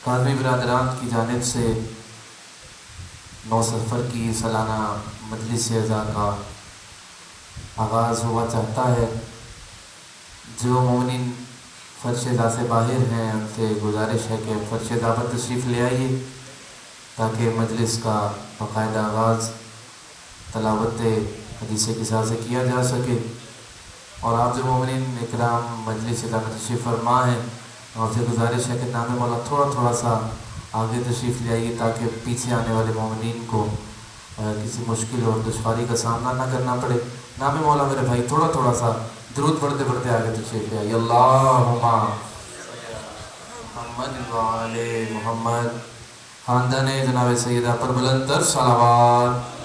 قادری برادران کی جانب سے 9 سفر کی سالانہ مجلس اعزا کا آغاز ہوا چاہتا ہے۔ جو مومنین فرش اعزا سے باہر ہیں ان سے گزارش ہے کہ فرش اعزا پر تشریف لے آئیے تاکہ مجلس کا باقاعدہ آغاز تلاوت حدیث قصہ سے کیا جا سکے۔ اور آپ جو مومنین اکرام مجلس اعزا میں تشریف فرما ہیں آپ سے گزارش ہے کہ نام مولا تھوڑا سا آگے تشریف لے آئیے تاکہ پیچھے آنے والے مومنین کو کسی مشکل اور دشواری کا سامنا نہ کرنا پڑے۔ نام مولا میرے بھائی تھوڑا سا درود پڑھتے پڑھتے آگے تشریف لے آئیے۔ اللہم محمد وآل محمد۔ خاندان جناب سیدہ پر بلند تر صلوات۔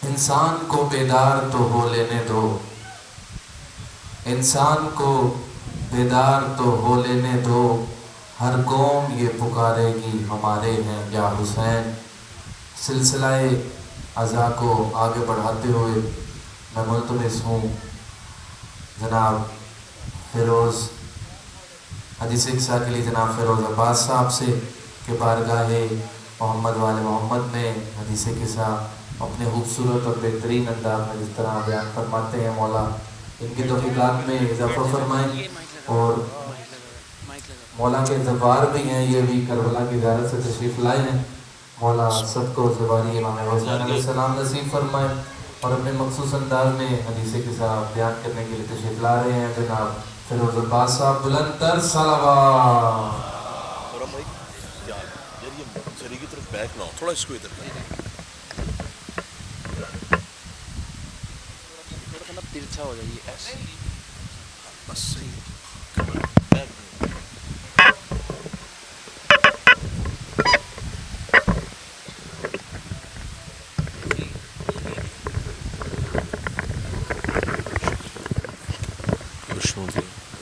انسان کو بیدار تو ہو لینے دو، انسان کو بیدار تو ہو لینے دو، ہر قوم یہ پکارے گی ہمارے ہیں یا حسین۔ سلسلہ عزا کو آگے بڑھاتے ہوئے میں ملتمس ہوں جناب فیروز حدیث قصہ کے لیے جناب فیروز عباس صاحب سے کہ بارگاہ محمد والے محمد میں حدیث قصہ اپنے خوبصورت اور بہترین انداز میں جس طرح بیان فرماتے ہیں مولا ان کی توفیقات میں اضافہ فرمائیں، اور مولا کے زوار بھی ہیں، یہ بھی کربلا کی زیارت سے تشریف لائے ہیں۔ مولا سب کو زواری امام حسین علیہ السلام نصیب فرمائیں، اور اپنے مخصوص انداز میں حدیث قصہ بیان کرنے کے لیے تشریف لا رہے ہیں جناب فیروز عباس صاحب۔ بلند تر صلوات۔ تھوڑا اس کو ادھر ترچھا ہو جائیے ایسے بس صحیح۔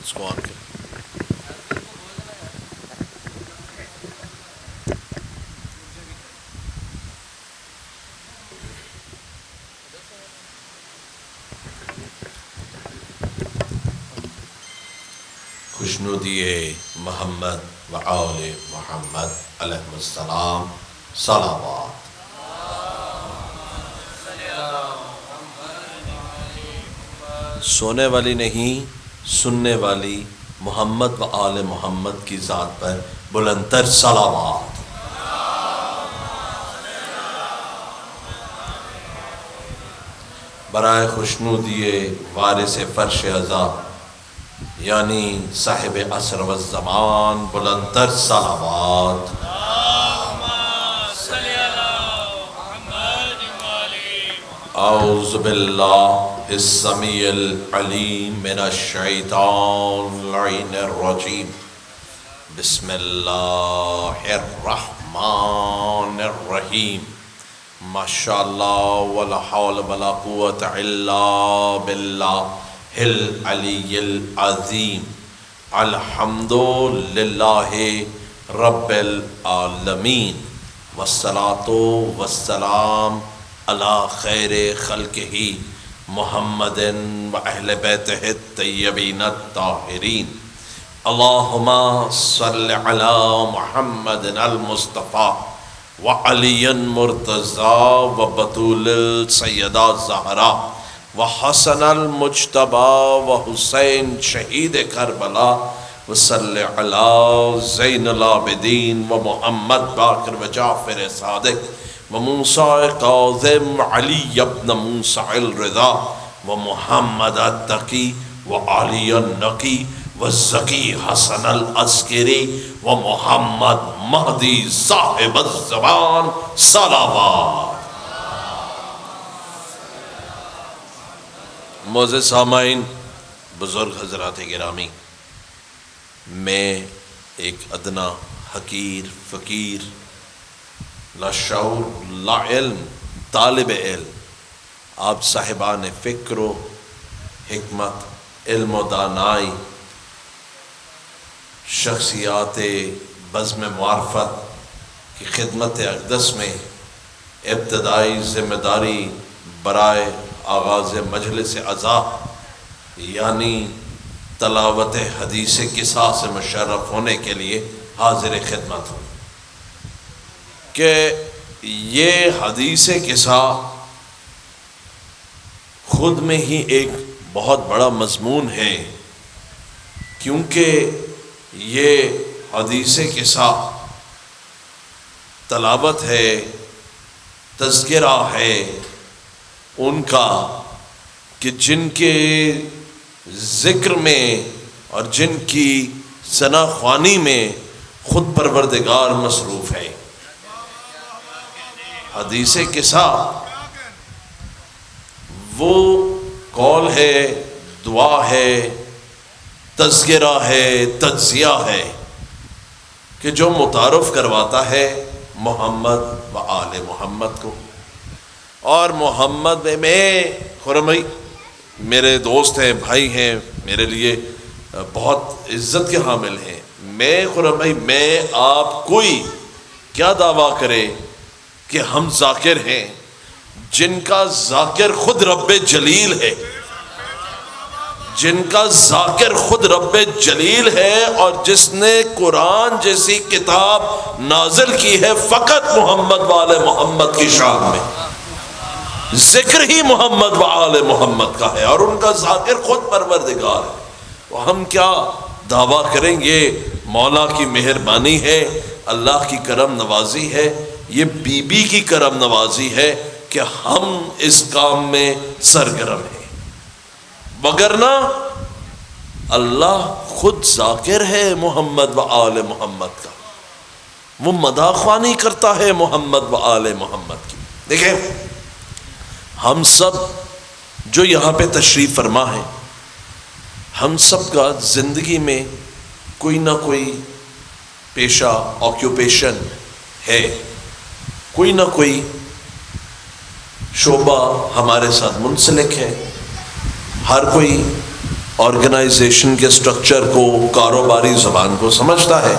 اس کو آن کر خوشنودی محمد و آل محمد علیہ السلام صلوات۔ سونے والی نہیں سننے والی محمد و آل محمد کی ذات پر بلند تر صلوات۔ برائے خوشنودی وارث فرش عزا یعنی صاحب عصر و زمان بلند تر صلوات۔ اعوذ باللہ السمیع العلیم من الشیطان اللعین الرجیم، بسم اللہ الرحمن الرحیم۔ ماشاءاللہ ولا حول ولا قوة الا باللہ العلی العظیم۔ الحمد للہ رب العالمین، والصلاة والسلام علی خیر خلقہ محمد و اہل بیتہ الطیبین الطاہرین۔ اللہم صل علی محمد المصطفیٰ وعلی مرتضیٰ وبطول سیدہ زہرا وحسن المجتبیٰ وحسین شہید کربلا وصلی علی زین العابدین ومحمد باقر وجعفر صادق وموسیٰ کاظم علی ابن موسیٰ الرضا ومحمد التقی وعلی النقی والزکی حسن العسکری ومحمد مہدی صاحب الزمان صلوات۔ معزز سامعین، بزرگ حضرات گرامی، میں ایک ادنا حقیر فقیر لا شعور لا علم طالب علم آپ صاحبان فکر و حکمت علم و دانائی شخصیات بزم معرفت کی خدمت اقدس میں ابتدائی ذمہ داری برائے آغاز مجلس عزا یعنی تلاوت حدیث قصہ سے مشرف ہونے کے لیے حاضر خدمت ہوں کہ یہ حدیث قصہ خود میں ہی ایک بہت بڑا مضمون ہے، کیونکہ یہ حدیث قصہ تلاوت ہے، تذکرہ ہے ان کا کہ جن کے ذکر میں اور جن کی ثنا خوانی میں خود پروردگار مصروف ہے۔ حدیث قصہ وہ قول ہے، دعا ہے، تذکرہ ہے، تجزیہ ہے کہ جو متعارف کرواتا ہے محمد و آل محمد کو۔ اور محمد میں خرم بھائی میرے دوست ہیں، بھائی ہیں، میرے لیے بہت عزت کے حامل ہیں۔ میں خرم بھائی میں آپ کوئی کیا دعویٰ کرے کہ ہم ذاکر ہیں، جن کا ذاکر خود رب جلیل ہے، جن کا ذاکر خود رب جلیل ہے، اور جس نے قرآن جیسی کتاب نازل کی ہے فقط محمد و آل محمد کی شان میں، ذکر ہی محمد و آل محمد کا ہے، اور ان کا ذاکر خود پروردگار ہے۔ تو ہم کیا دعویٰ کریں گے؟ مولا کی مہربانی ہے، اللہ کی کرم نوازی ہے، یہ بی بی کی کرم نوازی ہے کہ ہم اس کام میں سرگرم ہیں، وگرنہ اللہ خود ذاکر ہے محمد و آل محمد کا، وہ مداح خوانی کرتا ہے محمد و آل محمد کی۔ دیکھیں ہم سب جو یہاں پہ تشریف فرما ہے، ہم سب کا زندگی میں کوئی نہ کوئی پیشہ آکیوپیشن ہے، کوئی نہ کوئی شعبہ ہمارے ساتھ منسلک ہے، ہر کوئی آرگنائزیشن کے سٹرکچر کو، کاروباری زبان کو سمجھتا ہے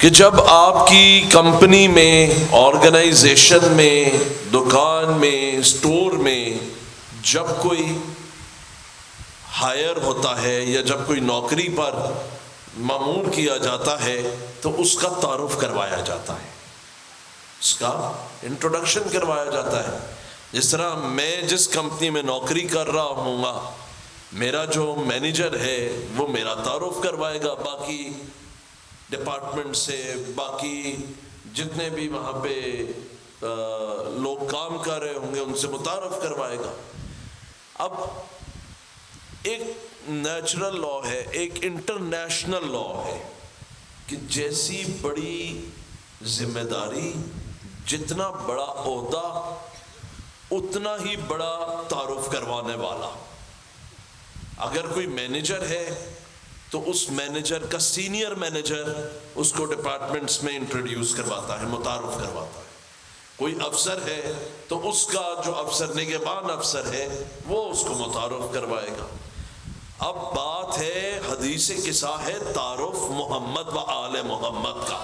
کہ جب آپ کی کمپنی میں، آرگنائزیشن میں، دکان میں، اسٹور میں جب کوئی ہائر ہوتا ہے یا جب کوئی نوکری پر مامور کیا جاتا ہے تو اس کا تعارف کروایا جاتا ہے، اس کا انٹروڈکشن کروایا جاتا ہے۔ جس طرح میں جس کمپنی میں نوکری کر رہا ہوں گا، میرا جو مینیجر ہے وہ میرا تعارف کروائے گا باقی ڈپارٹمنٹ سے، باقی جتنے بھی وہاں پہ لوگ کام کر رہے ہوں گے ان سے متعارف کروائے گا۔ اب ایک نیچرل لا ہے، ایک انٹرنیشنل لا ہے کہ جیسی بڑی ذمہ داری، جتنا بڑا عہدہ، اتنا ہی بڑا تعارف کروانے والا۔ اگر کوئی مینیجر ہے تو اس مینیجر کا سینئر مینیجر اس کو ڈپارٹمنٹس میں انٹروڈیوس کرواتا ہے، متعارف کرواتا ہے۔ کوئی افسر ہے تو اس کا جو افسر نگہبان افسر ہے وہ اس کو متعارف کروائے گا۔ اب بات ہے حدیث قصہ ہے تعارف محمد و آل محمد کا،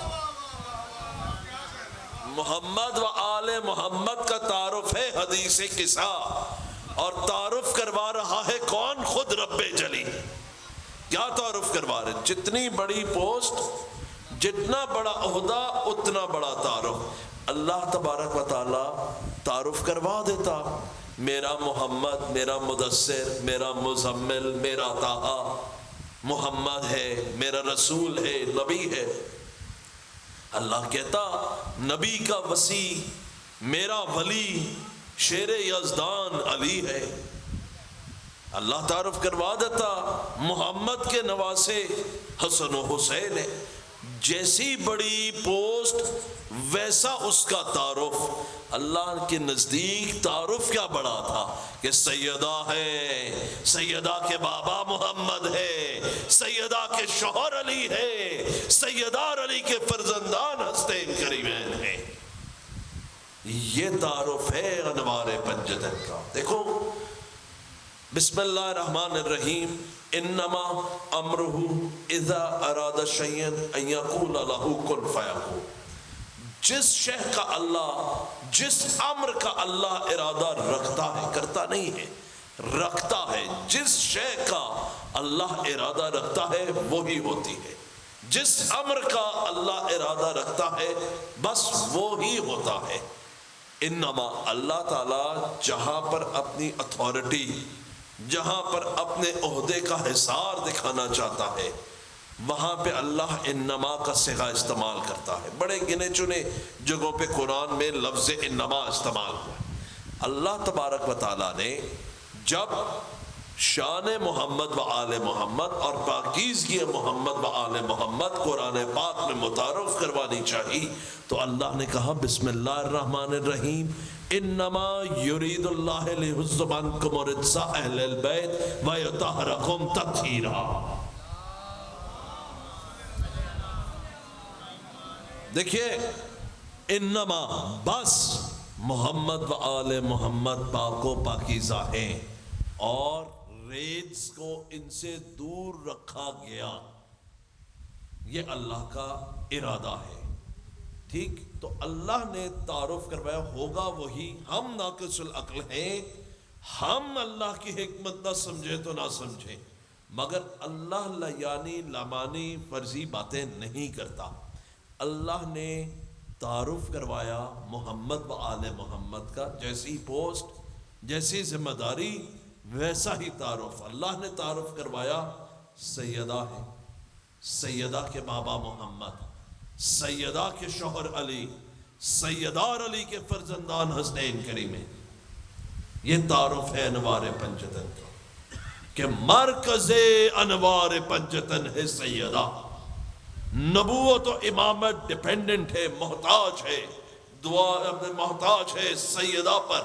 محمد و آل محمد کا تعارف ہے حدیث قصہ، اور تعارف کروا رہا ہے کون؟ خود رب جلی۔ کیا تعارف کروا رہے؟ جتنی بڑی پوسٹ، جتنا بڑا عہدہ، اتنا بڑا تعارف۔ اللہ تبارک و تعالی تعارف کروا دیتا، میرا محمد، میرا مدثر، میرا مزمل، میرا طٰہٰ محمد ہے، میرا رسول ہے، نبی ہے۔ اللہ کہتا نبی کا وسیع، میرا ولی، شیر یزدان علی ہے۔ اللہ تعارف کروا دیتا محمد کے نواسے حسن و حسین ہے۔ جیسی بڑی پوسٹ ویسا اس کا تعارف۔ اللہ کے نزدیک تعارف کیا بڑا تھا کہ سیدہ ہے، سیدہ کے بابا محمد ہے، سیدہ کے شوہر علی ہے، سیدار علی کے فرزندان ہستین کریمین ہیں۔ یہ تعارف ہے انوار پنجتن کا۔ دیکھو بسم اللہ الرحمن الرحیم، انما امرہ اذا اراد شیئا ان یقول لہ کن فیکون۔ جس شے کا اللہ، جس امر کا اللہ ارادہ رکھتا ہے، کرتا نہیں ہے، رکھتا ہے، جس شے کا اللہ ارادہ رکھتا ہے وہی ہوتی ہے، جس امر کا اللہ ارادہ رکھتا ہے بس وہی ہوتا ہے۔ انما اللہ تعالیٰ جہاں پر اپنی اتھارٹی، جہاں پر اپنے عہدے کا حصار دکھانا چاہتا ہے وہاں پہ اللہ انما کا صیغہ استعمال کرتا ہے۔ بڑے گنے چنے جگہوں پہ قرآن میں لفظ انما استعمال ہوا۔ اللہ تبارک و تعالیٰ نے جب شان محمد و آل محمد اور پاکیزگی محمد و آل محمد قرآن پاک میں متعارف کروانی چاہیے تو اللہ نے کہا بسم اللہ الرحمن الرحیم انما یرید اللہ لیحذب عنکم الرجس اہل البیت ویطہرکم تطہیرا۔ دیکھیے انما بس محمد و آل محمد پاک و پاکیزہ ہیں اور ریجز کو ان سے دور رکھا گیا، یہ اللہ کا ارادہ ہے۔ ٹھیک، تو اللہ نے تعارف کروایا ہوگا وہی، ہم ناقص العقل ہیں، ہم اللہ کی حکمت نہ سمجھے تو نہ سمجھیں، مگر اللہ لیانی لامانی فرضی باتیں نہیں کرتا۔ اللہ نے تعارف کروایا محمد و آل محمد کا، جیسی پوسٹ جیسی ذمہ داری ویسا ہی تعارف۔ اللہ نے تعارف کروایا سیدہ ہے، سیدہ کے بابا محمد، سیدہ کے شوہر علی، سیدار علی کے فرزندان حسنین کریمین، یہ تعارف ہے انوار پنجتن کا کہ مرکز انوار پنجتن ہے سیدہ۔ نبوت و امامت ڈیپینڈنٹ ہے، محتاج ہے، دعا محتاج ہے سیدہ پر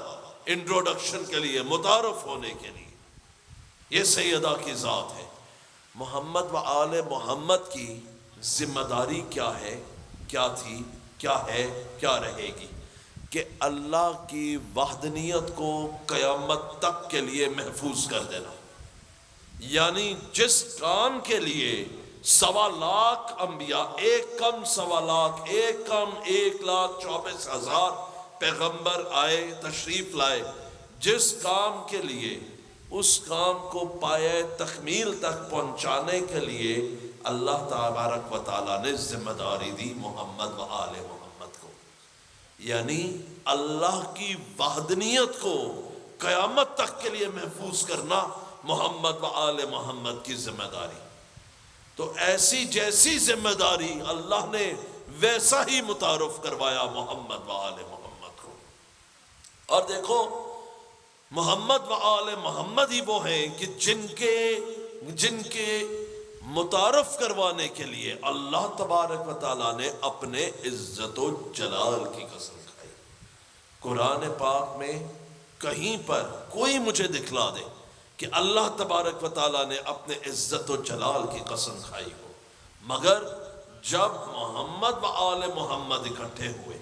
انٹروڈکشن کے لیے، متعارف ہونے کے لیے۔ یہ سیدہ کی ذات ہے۔ محمد و آل محمد کی ذمہ داری کیا ہے، کیا تھی، کیا ہے، کیا رہے گی کہ اللہ کی وحدانیت کو قیامت تک کے لیے محفوظ کر دینا۔ یعنی جس کام کے لیے 1.25 لاکھ انبیاء، ایک کم 1.25 لاکھ، ایک کم 1,24,000 پیغمبر آئے، تشریف لائے، جس کام کے لیے، اس کام کو پایہ تکمیل تک پہنچانے کے لیے اللہ تبارک و تعالیٰ نے ذمہ داری دی محمد و آل محمد کو، یعنی اللہ کی وحدانیت کو قیامت تک کے لیے محفوظ کرنا محمد و آل محمد کی ذمہ داری۔ تو ایسی جیسی ذمہ داری اللہ نے ویسا ہی متعارف کروایا محمد و آل محمد کو۔ اور دیکھو محمد و آل محمد ہی وہ ہیں کہ جن کے متعارف کروانے کے لیے اللہ تبارک و تعالیٰ نے اپنے عزت و جلال کی قسم کھائی۔ قرآن پاک میں کہیں پر کوئی مجھے دکھلا دے کہ اللہ تبارک و تعالیٰ نے اپنے عزت و جلال کی قسم کھائی ہو، مگر جب محمد و آل محمد اکٹھے ہوئے،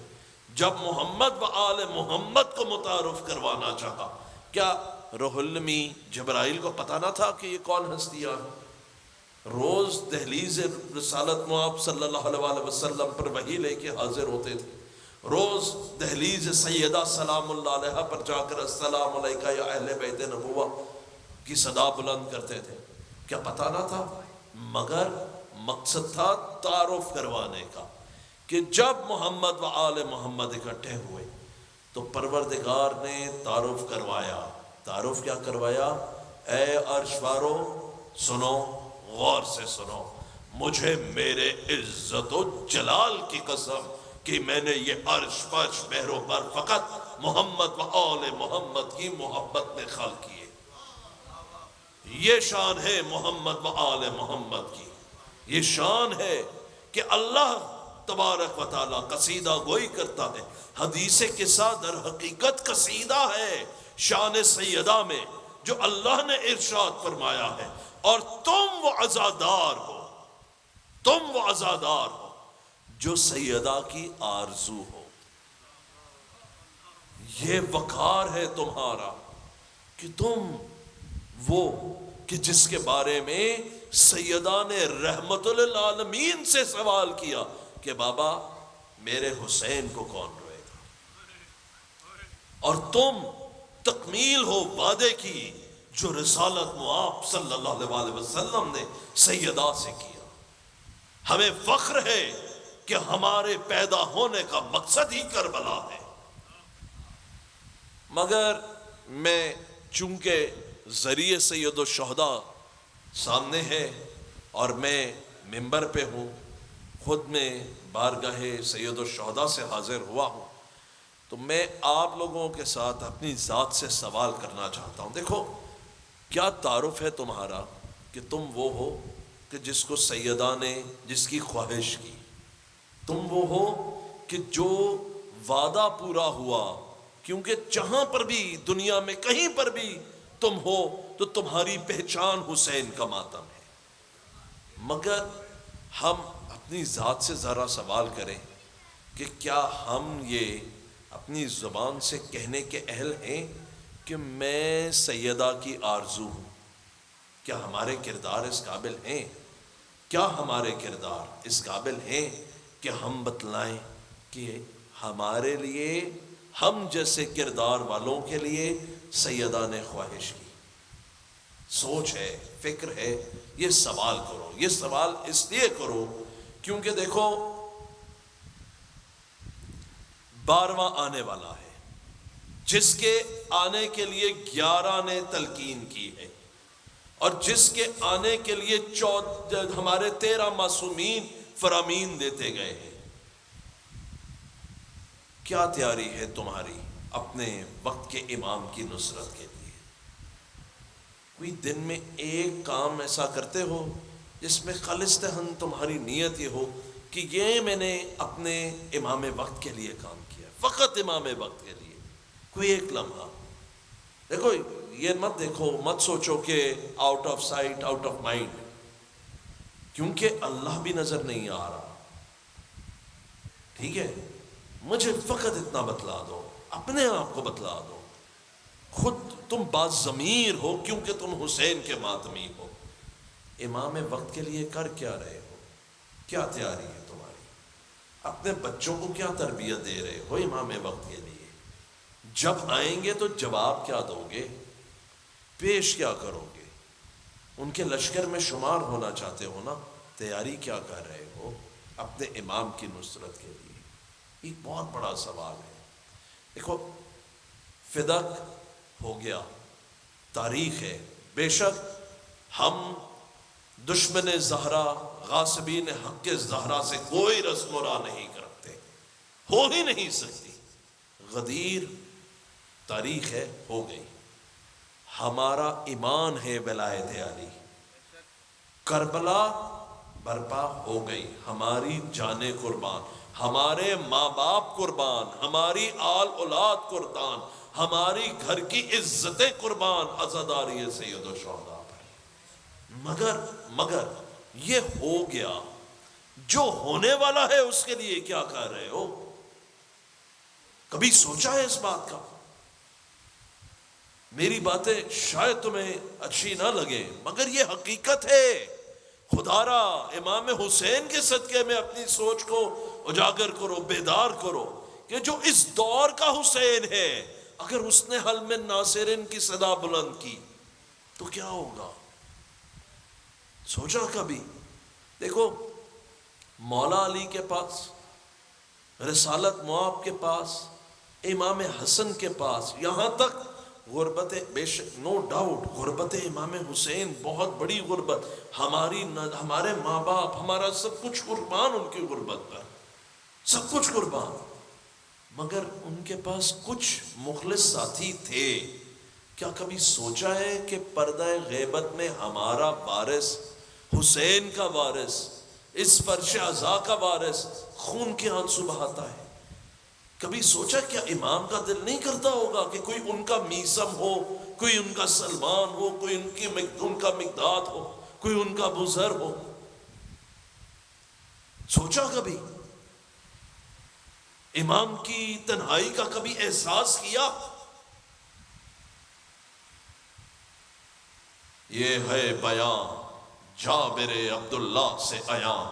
جب محمد و آل محمد کو متعارف کروانا چاہا، کیا روح المی جبرائیل کو پتہ نہ تھا کہ یہ کون ہستیاں ہیں؟ روز دہلیز رسالت مآب صلی اللہ علیہ وسلم پر وحی لے کے حاضر ہوتے تھے، روز دہلیز سیدہ سلام اللہ علیہ پر جا کر السلام علیکہ یا اہل بیت نبوہ کی صدا بلند کرتے تھے۔ کیا پتہ نہ تھا؟ مگر مقصد تھا تعارف کروانے کا کہ جب محمد و آل محمد اکٹھے ہوئے تو پروردگار نے تعارف کروایا۔ تعارف کیا کروایا؟ اے عرش وارو سنو، غور سے سنو، مجھے میرے عزت و جلال کی قسم کہ میں نے یہ عرش فرش بحر و بر فقط محمد و آل محمد کی محبت میں خلق کیے۔ یہ شان ہے محمد و آل محمد کی، یہ شان ہے کہ اللہ تبارک و تعالیٰ قصیدہ گوئی کرتا ہے۔ حدیث قصہ در حقیقت قصیدہ ہے شان سیدہ میں جو اللہ نے ارشاد فرمایا ہے، اور تم وہ عزادار ہو، تم وہ عزادار ہو جو سیدہ کی آرزو ہو۔ یہ وقار ہے تمہارا کہ تم وہ کہ جس کے بارے میں سیدہ نے رحمت للعالمین سے سوال کیا کہ بابا میرے حسین کو کون روئے گا؟ اور تم تکمیل ہو وعدے کی جو رسالت مآب صلی اللہ علیہ وسلم نے سیدہ سے کیا. ہمیں فخر ہے کہ ہمارے پیدا ہونے کا مقصد ہی کربلا ہے. مگر میں چونکہ ذریعے سید الشہداء سامنے ہے اور میں منبر پہ ہوں، خود میں بارگاہ سید الشہداء سے حاضر ہوا ہوں، تو میں آپ لوگوں کے ساتھ اپنی ذات سے سوال کرنا چاہتا ہوں. دیکھو کیا تعارف ہے تمہارا کہ تم وہ ہو کہ جس کو سیدہ نے جس کی خواہش کی؟ تم وہ ہو کہ جو وعدہ پورا ہوا، کیونکہ جہاں پر بھی دنیا میں کہیں پر بھی تم ہو تو تمہاری پہچان حسین کا ماتم ہے. مگر ہم اپنی ذات سے ذرا سوال کریں کہ کیا ہم یہ اپنی زبان سے کہنے کے اہل ہیں کہ میں سیدہ کی آرزو ہوں؟ کیا ہمارے کردار اس قابل ہیں؟ کیا ہمارے کردار اس قابل ہیں کہ ہم بتلائیں کہ ہمارے لیے، ہم جیسے کردار والوں کے لیے سیدہ نے خواہش کی؟ سوچ ہے، فکر ہے، یہ سوال کرو. یہ سوال اس لیے کرو کیونکہ دیکھو 12واں آنے والا ہے، جس کے آنے کے لیے 11 نے تلقین کی ہے، اور جس کے آنے کے لیے ہمارے 13 معصومین فرامین دیتے گئے ہیں. کیا تیاری ہے تمہاری اپنے وقت کے امام کی نصرت کے لیے؟ کوئی دن میں ایک کام ایسا کرتے ہو جس میں خالصتاً تمہاری نیت یہ ہو کہ یہ میں نے اپنے امام وقت کے لیے کام کیا، فقط امام وقت کے لیے؟ کوئی ایک لمحہ دیکھو، یہ مت دیکھو، مت سوچو کہ out of sight out of mind, کیونکہ اللہ بھی نظر نہیں آ رہا. ٹھیک ہے، مجھے فقط اتنا بتلا دو، اپنے آپ کو بتلا دو، خود تم باضمیر ہو کیونکہ تم حسین کے ماتمی ہو. امام وقت کے لیے کر کیا رہے ہو؟ کیا تیاری ہے تمہاری؟ اپنے بچوں کو کیا تربیت دے رہے ہو امام وقت کے لیے؟ جب آئیں گے تو جواب کیا دو گے؟ پیش کیا کرو گے؟ ان کے لشکر میں شمار ہونا چاہتے ہو نا، تیاری کیا کر رہے ہو اپنے امام کی نصرت کے لیے؟ ایک بہت بڑا سوال ہے. دیکھو فدق ہو گیا، تاریخ ہے، بے شک ہم دشمن زہرا، غاصبین حق زہرا سے کوئی رسم و راہ نہیں کرتے، ہو ہی نہیں سکتی. غدیر تاریخ ہے، ہو گئی. ہمارا ایمان ہے ولایت علی، کربلا برپا ہو گئی، ہماری جانیں قربان، ہمارے ماں باپ قربان، ہماری آل اولاد قربان، ہماری گھر کی عزتیں قربان عزاداری سید الشہداء پر. مگر یہ ہو گیا، جو ہونے والا ہے اس کے لیے کیا کر رہے ہو؟ کبھی سوچا ہے اس بات کا؟ میری باتیں شاید تمہیں اچھی نہ لگیں مگر یہ حقیقت ہے. خدا را امام حسین کے صدقے میں اپنی سوچ کو اجاگر کرو، بیدار کرو کہ جو اس دور کا حسین ہے، اگر اس نے حل میں ناصرین کی صدا بلند کی تو کیا ہوگا؟ سوچا کبھی؟ دیکھو مولا علی کے پاس، رسالت مآب کے پاس، امام حسن کے پاس، یہاں تک غربت، بے شک نو ڈاؤٹ غربت امام حسین بہت بڑی غربت، ہمارے ماں باپ، ہمارا سب کچھ قربان ان کی غربت پر، سب کچھ قربان. مگر ان کے پاس کچھ مخلص ساتھی تھے. کیا کبھی سوچا ہے کہ پردہ غیبت میں ہمارا وارث، حسین کا وارث، اس فرش عزا کا وارث خون کے آنسو بہاتا ہے؟ کبھی سوچا کیا امام کا دل نہیں کرتا ہوگا کہ کوئی ان کا میثم ہو، کوئی ان کا سلمان ہو، کوئی ان کا مقداد ہو، کوئی ان کا بزر ہو؟ سوچا کبھی؟ امام کی تنہائی کا کبھی احساس کیا؟ یہ ہے بیان جابر عبداللہ سے عیاں،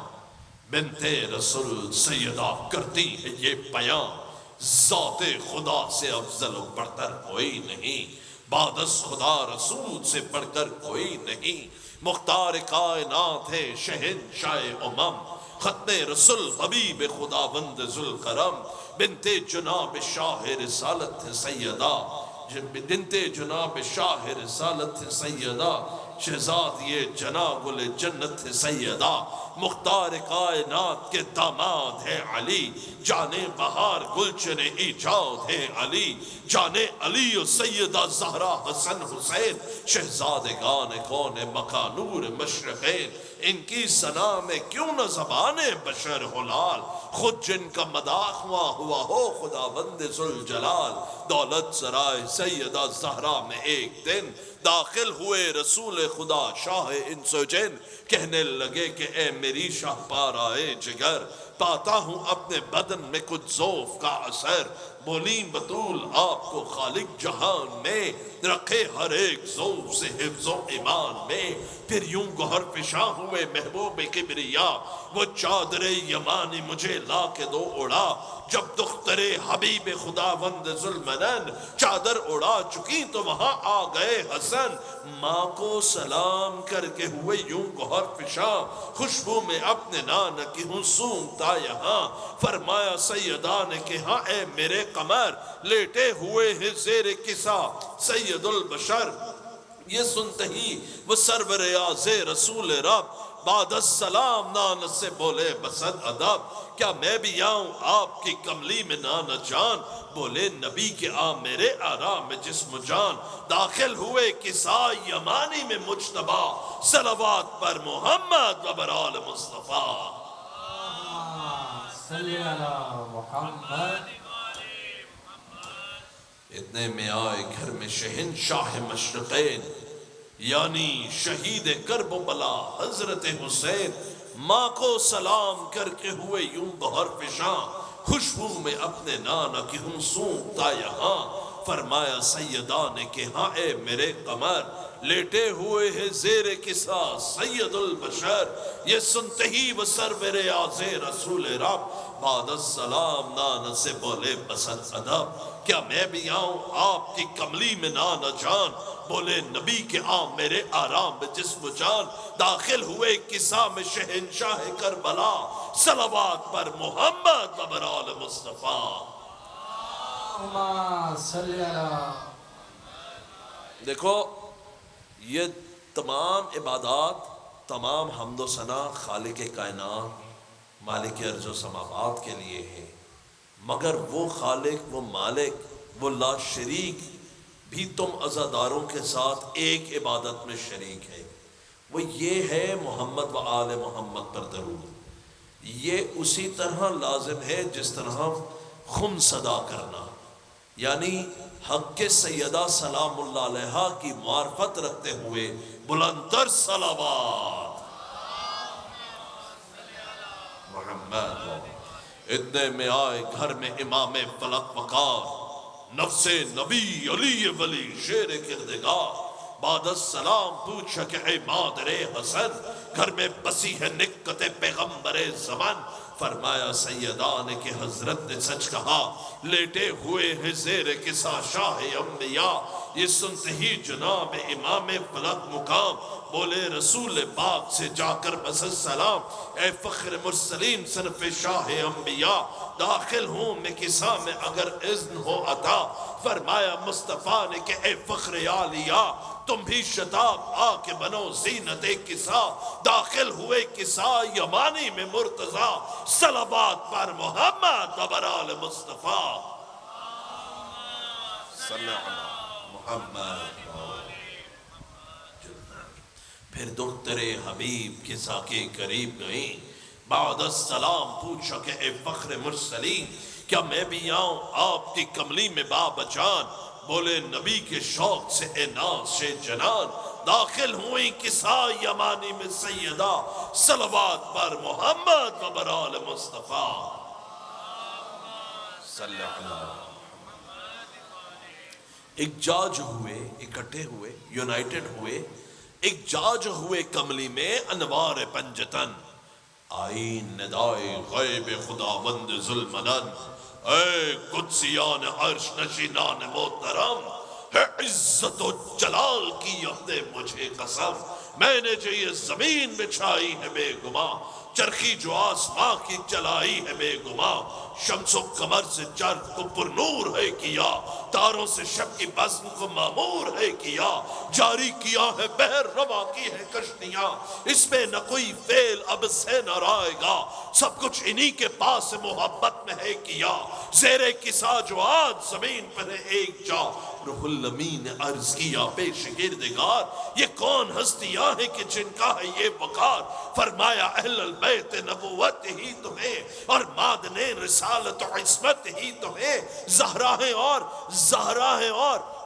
بنتے رسول سیدہ کرتی ہے یہ بیان، ذات خدا سے افضل و برتر کوئی نہیں، بعد از خدا رسول سے بڑھ کر کوئی نہیں، مختار کائنات ہے شہنشاہ امم، ختم رسول حبیب خداوند ذوالکرم، بنت جناب شاہ رسالت سیدہ، بنت جناب شاہ رسالت سیدہ، شہزاد یہ جنا گل جنت سیدہ، مختار کائنات کے داماد ہے علی، جانے بہار گلشن ایجاد ہے علی، جانے علی و سیدہ زہرا حسن حسین، شہزادگان کون مکہ نور مشرقین، ان کی ثنا میں کیوں نہ زبان بشر حلال، خود جن کا مداح ہوا ہو خداوند ذوالجلال، دولت سرائے سیدہ زہرا میں ایک دن داخل ہوئے رسول خدا شاہ انس و جن، کہنے لگے کہ اے میری شاہ پارائے جگر، پاتا ہوں اپنے بدن میں کچھ ذوف کا اثر، بولیں بطول آپ کو خالق جہان میں، رکھے ہر ایک ذوف سے حفظ و ایمان میں، پھر یوں گوہر فشاں ہوئے محبوب کبریا، وہ چادر یمانی مجھے لا کے دو اڑا، جب دختر حبیب خداوند ذوالمنن چادر اڑا چکی تو وہاں آ گئے حسن، ماں کو سلام کر کے ہوئے یوں گوہر فشاں، خوشبو میں اپنے نانا کی ہوں سونگتا یہاں، فرمایا سیدہ نے کہ ہاں اے میرے قمر، لیٹے ہوئے ہیں زیر کسا سید البشر، یہ سنتے ہی وہ سرور اعظ رسول رب، بعد السلام نانا سے بولے بسد ادب، کیا میں بھی آؤں آپ کی کملی میں نانا جان، بولے نبی کے آ میرے آرام میں جسم جان، داخل ہوئے کساء یمانی میں مجتبی، صلوات پر محمد و بر آل مصطفیٰ، صلی علی محمد۔ اتنے میں آئے گھر میں شہنشاہ مشرقین، یعنی شہید کرب و بلا حضرت حسین، ماں کو سلام کر کے ہوئے یوں گوہر فشاں، خوشبو میں اپنے نانا کی ہوں سونگتا یہاں، فرمایا سیدہ نے کہ ہاں اے میرے قمر، لیٹے ہوئے ہیں زیر کسا سید البشر، یہ سنتے ہی وہ سرور اعظ رسول رب، بعد السلام نانا سے بولے بسد ادب، کیا میں بھی آؤں آپ کی کملی میں نانا جان، بولے نبی کے آ میرے آرام میں جسم جان، داخل ہوئے کسا میں شہنشاہ کربلا، صلوات پر محمد و بر آل مصطفیٰ، اللہم صلی علی۔ دیکھو یہ تمام عبادات، تمام حمد و ثنا خالق کائنات مالک ارض و سماوات کے لیے ہے، مگر وہ خالق، وہ مالک، وہ لا شریک بھی تم عزاداروں کے ساتھ ایک عبادت میں شریک ہے، وہ یہ ہے محمد و آل محمد پر درود، یہ اسی طرح لازم ہے جس طرح خمس ادا کرنا، یعنی حق سیدہ سلام اللہ علیہا کی معرفت رکھتے ہوئے بلند تر صلوات محمد۔ اتنے میں آئے گھر میں امام فلک وقار، نفس نبی علی ولی شیر کردگار، بعد السلام پوچھا کہ اے مادر حسن، گھر میں بسی ہے نکت پیغمبر زمن، فرمایا سیدہ نے کہ حضرت نے سچ کہا، لیٹے ہوئے ہیں زیر کسا شاہ انبیاء، یہ سنتے ہی جناب امام فلک مقام، بولے رسول پاک سے جا کر بس السلام، اے فخر مرسلین صنف شاہ انبیاء، داخل ہوں میں کسا میں اگر اذن ہو عطا، فرمایا مصطفیٰ نے کہ اے فخر عالیہ، تم بھی شتاب آ کے بنو زینت کسا، داخل ہوئے کسا یمانی میں مرتضی، صلوات پر محمد و بر آل مصطفیٰ، صلی اللہ علیہ محمد۔ پھر دختر حبیب کسا کے قریب گئیں، بعد السلام پوچھا کہ اے فخر مرسلین، کیا میں بھی آؤں آپ کی کملی میں باب جان، بولے نبی کے شوق سے اے ناز جنان، داخل ہوئیں کسا یمانی میں سیدہ، صلوات پر محمد و بر آل مصطفیٰ، صلی اللہ علیہ۔ ایک جاج ہوئے، اکٹھے ہوئے، یونائٹڈ ہوئے، ایک جاج ہوئے کملی میں انوار پنجتن، آئی ندائے غیب خداوند ذوالمنن، اے قدسیان عرش نشینان محترم، ہے عزت و جلال کی اپنے مجھے قسم، میں نے جو یہ زمین بچھائی ہے بے گماں، چرخی جو آسماں کی چلائی ہے بے گماں، شمس و قمر سے چرخ کو پر نور ہے کیا، تاروں سے شب کی بزم کو معمور ہے کیا، جاری کیا ہے بحر رواں کی ہے کشتیاں، اس میں نہ کوئی فعل اب سے نہ رائے گا، سب کچھ انہی کے پاس محبت میں ہے کیا، زیر کسا جو آج زمین پر ہے ایک جا، روح الامین نے عرض کیا پیش گردگار، یہ کون ہستیاں ہیں کہ جن کا ہے یہ وقار، فرمایا اہل البیت نبوت ہی تمہیں اور مادن رسالت و عصمت ہی تمہیں، زہرا ہیں اور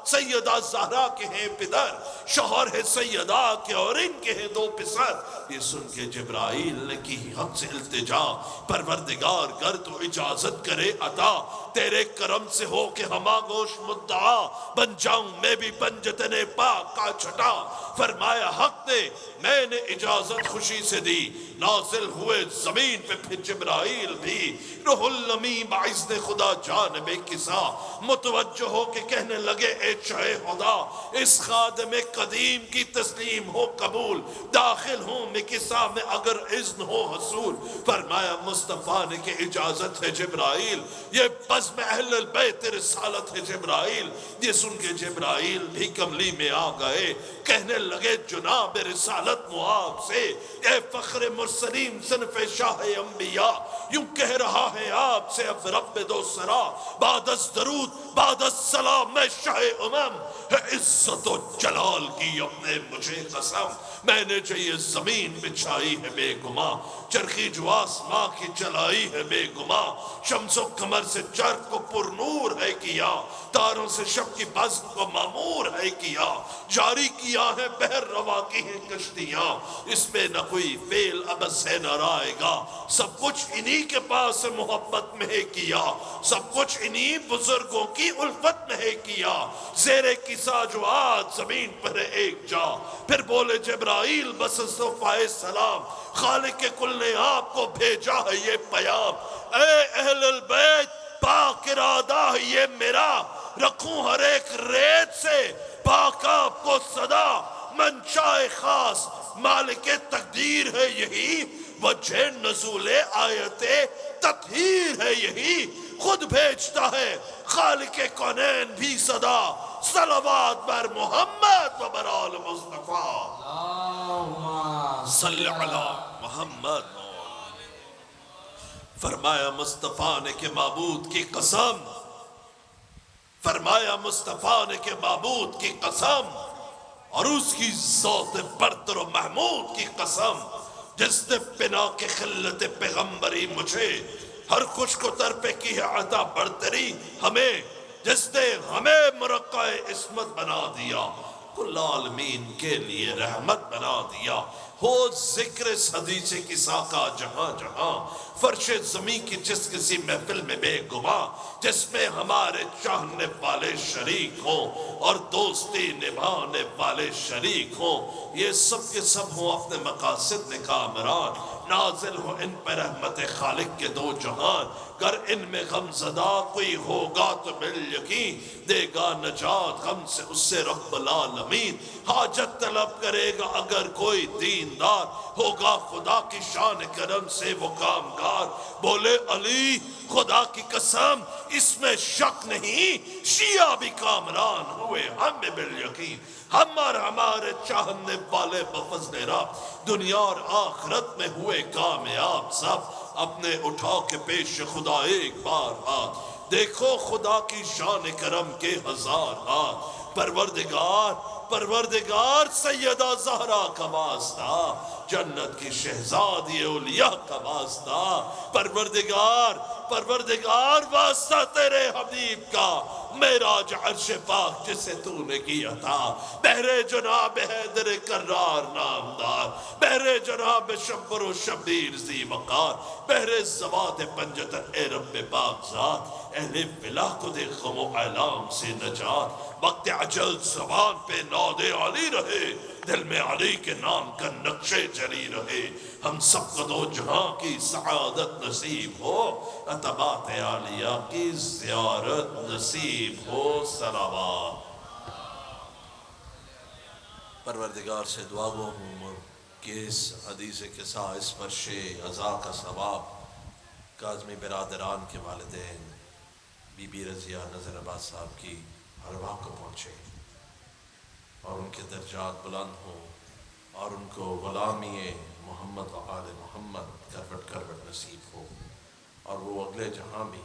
سیدہ زہرا کے ہیں پدر، شوہر ہے سیدہ کے اور ان کے ہیں دو پسر، یہ سن کے جبرائیل نے کی حق سے التجا، پروردگار گر تو اجازت کرے عطا، تیرے کرم سے ہو کہ ہما گوش مدعا، بن جاؤں میں بھی بنجتن پاک کا چھٹا، فرمایا حق نے میں نے اجازت خوشی سے دی، نازل ہوئے زمین پہ پھر جبرائیل بھی، روح الامین باعزن خدا جانب کسا، متوجہ ہو کے کہنے لگے اے شاہ خدا، اس خادم قدیم کی تسلیم ہو قبول، داخل ہوں میں کسا میں اگر اذن ہو حصول، فرمایا مصطفیٰ نے کہ اجازت ہے جبرائیل، یہ بزم اہل البیت رسالت ہے جبرائیل، یہ سن کے جبرائیل بھی کملی میں آ گئے، کہنے لگے جناب رسالت معاب سے، اے فخر مرسلین صنف شاہ انبیاء، یوں کہہ رہا ہے آپ سے اب رب دو سرا، بعد از درود بعد از سلام میں شاہ امم، ہے عزت و جلال کی اپنے مجھے قسم، میں نے جو یہ زمین بچھائی ہے بے گماں، چرخی جو آسماں کی چلائی ہے بے گماں، شمس و قمر سے چرخ کو پر نور ہے کیا، تاروں سے شب کی بزم کو معمور ہے کیا، جاری کیا ہے بحر رواں کی ہیں کشتیاں، اس میں نہ کوئی فعل اب سے نہ رائے گا، سب کچھ انہی کے پاس محبت میں ہے کیا، سب کچھ انہی بزرگوں کی الفت میں ہے کیا، زیر کسا جو آج زمین پر ہے ایک جا، پھر بولے جبرائیل بس صفائے سلام، خالق کل نے آپ کو بھیجا ہے یہ پیام، اے اہل البیت پاک ارادہ ہے یہ میرا، رکھوں ہر ایک ریت سے پاک آپ کو صدا، منشاء خاص مالک تقدیر ہے یہی، وجہ نزول آیت تطہیر ہے یہی، خود بھیجتا ہے خالق کونین بھی صدا، صلوات بر محمد و بر آل مصطفیٰ، صلی علی محمد۔ فرمایا مصطفیٰ نے کہ معبود کی قسم، فرمایا مصطفیٰ نے کہ معبود کی قسم، اور اس کی ذات برتر و محمود کی قسم، جس نے بنا کے خلت پیغمبری مجھے ہر خوش کو تر پہ کی ہے عطا برتری ہمیں، جس نے ہمیں مرقع عصمت بنا دیا، کل عالمین کے لیے رحمت بنا دیا، ہو ذکر حدیث کسا کا جہاں جہاں، فرش زمین کی جس کسی محفل میں بے گماں، جس میں ہمارے چاہنے والے شریک ہوں اور دوستی نبھانے والے شریک ہوں، یہ سب کے سب ہوں اپنے مقاصد میں کامران، نازل ہو ان پر رحمت خالق کے دو جہان، گر ان میں غم زدہ کوئی ہوگا تو بالیقین دے گا نجات غم سے اس سے رب العالمین، حاجت طلب کرے گا اگر کوئی دیندار، ہوگا خدا کی شان کرم سے وہ کامگار، بولے علی خدا کی قسم اس میں شک نہیں، شیعہ بھی کامران ہوئے ہم بالیقین، ہمارے چاہنے والے بفضل رب دنیا اور آخرت میں ہوئے کامیاب، سب اپنے اٹھا کے پیش خدا ایک بار ہاتھ، دیکھو خدا کی شان کرم کے ہزار ہاتھ، پروردگار سیدہ زہرا کا واسطہ، جنت کی شہزادی اولیاء کا واسطہ، پروردگار واسطہ تیرے حبیب کا، معراج عرش پاک جسے تو نے کیا تھا، بہرے جناب حیدر کرار نامدار، بہرے جناب شبر و شبیر ذی وقار، بہرے زوات پنجتن اے رب پاک ذات، اہل ولا کو دے غم و اعلام سے نجات، وقت اجل زبان پہ ناد علی رہے، دل میں علی کے نام کا نقش جری رہے، ہم سب کو دو جہاں کی سعادت نصیب ہو، اتباعت عالیہ کی زیارت نصیب ہو، صلوات۔ پروردگار سے دعا گو ہوں کہ اس حدیث قصہ، اس فرش عزا کا ثواب کاظمی برادران کے والدین بی بی رضیہ نذر عباس صاحب کی ارواح کو پہنچے اور ان کے درجات بلند ہوں اور ان کو غلامی محمد و آل محمد کروٹ کروٹ نصیب ہو اور وہ اگلے جہاں بھی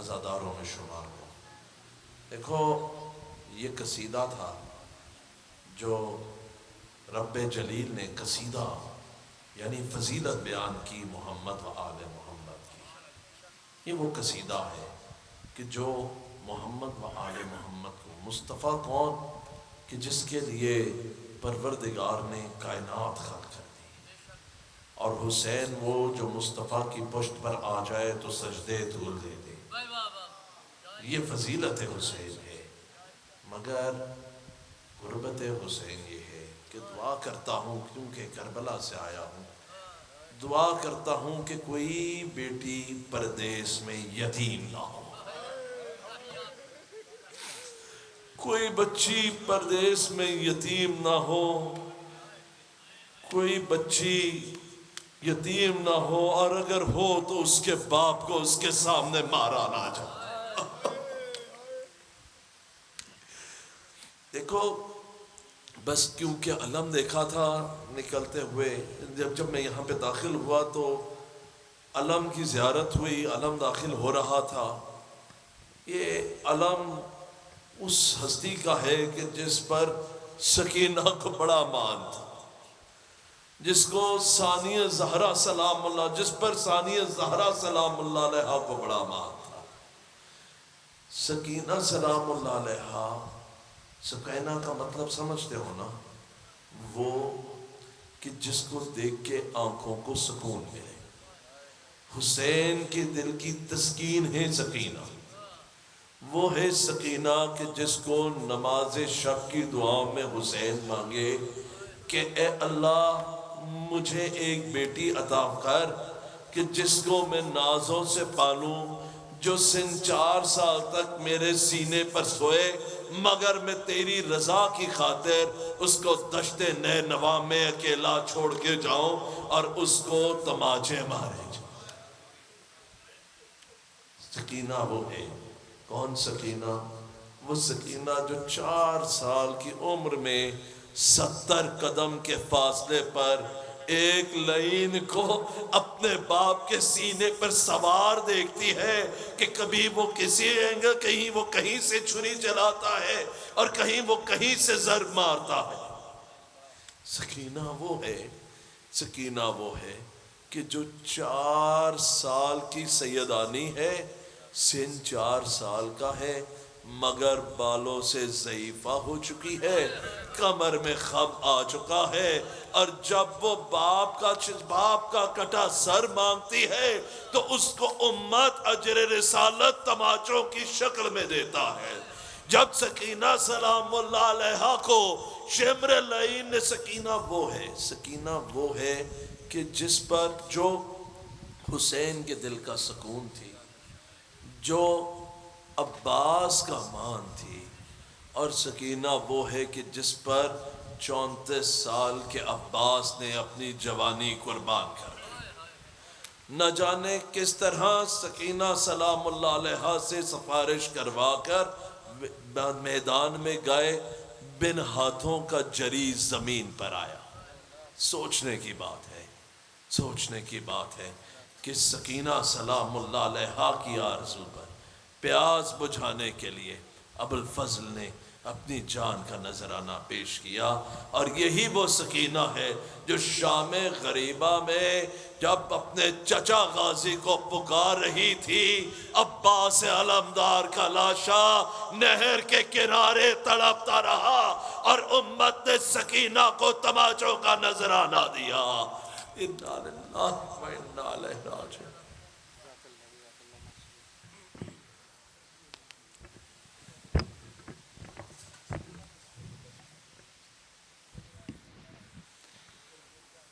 عزاداروں میں شمار ہو۔ دیکھو یہ قصیدہ تھا جو رب جلیل نے قصیدہ یعنی فضیلت بیان کی محمد و آل محمد کی۔ یہ وہ قصیدہ ہے کہ جو محمد و آل محمد کو، مصطفیٰ کون کہ جس کے لیے پروردگار نے کائنات خلق کر دی، اور حسین وہ جو مصطفیٰ کی پشت پر آ جائے تو سجدے دھول دے دے۔ یہ فضیلت حسین ہے، مگر غربت حسین یہ ہے کہ دعا کرتا ہوں، کیونکہ کربلا سے آیا ہوں، دعا کرتا ہوں کہ کوئی بیٹی پردیس میں یتیم نہ ہو، کوئی بچی پردیس میں یتیم نہ ہو، کوئی بچی یتیم نہ ہو، اور اگر ہو تو اس کے باپ کو اس کے سامنے مارا نہ جائے۔ دیکھو بس کیونکہ علم دیکھا تھا نکلتے ہوئے، جب میں یہاں پہ داخل ہوا تو علم کی زیارت ہوئی، علم داخل ہو رہا تھا۔ یہ علم اس ہستی کا ہے کہ جس پر سکینہ کو بڑا مان تھا، جس کو ثانیہ زہرا سلام اللہ، جس پر ثانیہ زہرا سلام اللہ علیہا کو بڑا مان تھا۔ سکینہ سلام اللہ علیہا، سکینہ کا مطلب سمجھتے ہو نا، وہ کہ جس کو دیکھ کے آنکھوں کو سکون ملے۔ حسین کے دل کی تسکین ہے سکینہ، وہ ہے سکینہ کہ جس کو نماز شب کی دعاؤں میں حسین مانگے کہ اے اللہ مجھے ایک بیٹی عطا کر کہ جس کو میں نازوں سے پالوں، جو سن 4 سال تک میرے سینے پر سوئے، مگر میں تیری رضا کی خاطر اس کو دشت نینوا میں اکیلا چھوڑ کے جاؤں اور اس کو تماچے مارے جاؤں۔ سکینہ وہ ہے، کون سکینہ؟ وہ سکینہ جو 4 سال کی عمر میں 70 قدم کے فاصلے پر ایک لعین کو اپنے باپ کے سینے پر سوار دیکھتی ہے کہ کبھی وہ کسی اینگل، کہیں وہ کہیں سے چھری چلاتا ہے اور کہیں وہ کہیں سے ضرب مارتا ہے۔ سکینہ وہ ہے، سکینہ وہ ہے کہ جو 4 سال کی سیدانی ہے، سن 4 سال کا ہے، مگر بالوں سے ضعیفہ ہو چکی ہے، کمر میں خم آ چکا ہے، اور جب وہ باپ کا کٹا سر مانگتی ہے تو اس کو امت اجر رسالت تماچوں کی شکل میں دیتا ہے۔ جب سکینہ سلام اللہ علیہا کو شمر لعین نے، سکینہ وہ ہے کہ جس پر جو حسین کے دل کا سکون تھی، جو عباس کا مان تھی، اور سکینہ وہ ہے کہ جس پر 34 سال کے عباس نے اپنی جوانی قربان کر دی۔ نہ جانے کس طرح سکینہ سلام اللہ علیہا سے سفارش کروا کر میدان میں گئے، بن ہاتھوں کا جری زمین پر آیا۔ سوچنے کی بات ہے، سوچنے کی بات ہے کہ سکینہ سلام اللہ علیہا کی آرزو پر پیاس بجھانے کے لیے ابوالفضل نے اپنی جان کا نذرانہ پیش کیا، اور یہی وہ سکینہ ہے جو شام غریبہ میں جب اپنے چچا غازی کو پکار رہی تھی، عباس علمدار کا لاشا نہر کے کنارے تڑپتا رہا اور امت نے سکینہ کو تماچوں کا نذرانہ دیا۔ انا للہ و انا الیہ راجعون۔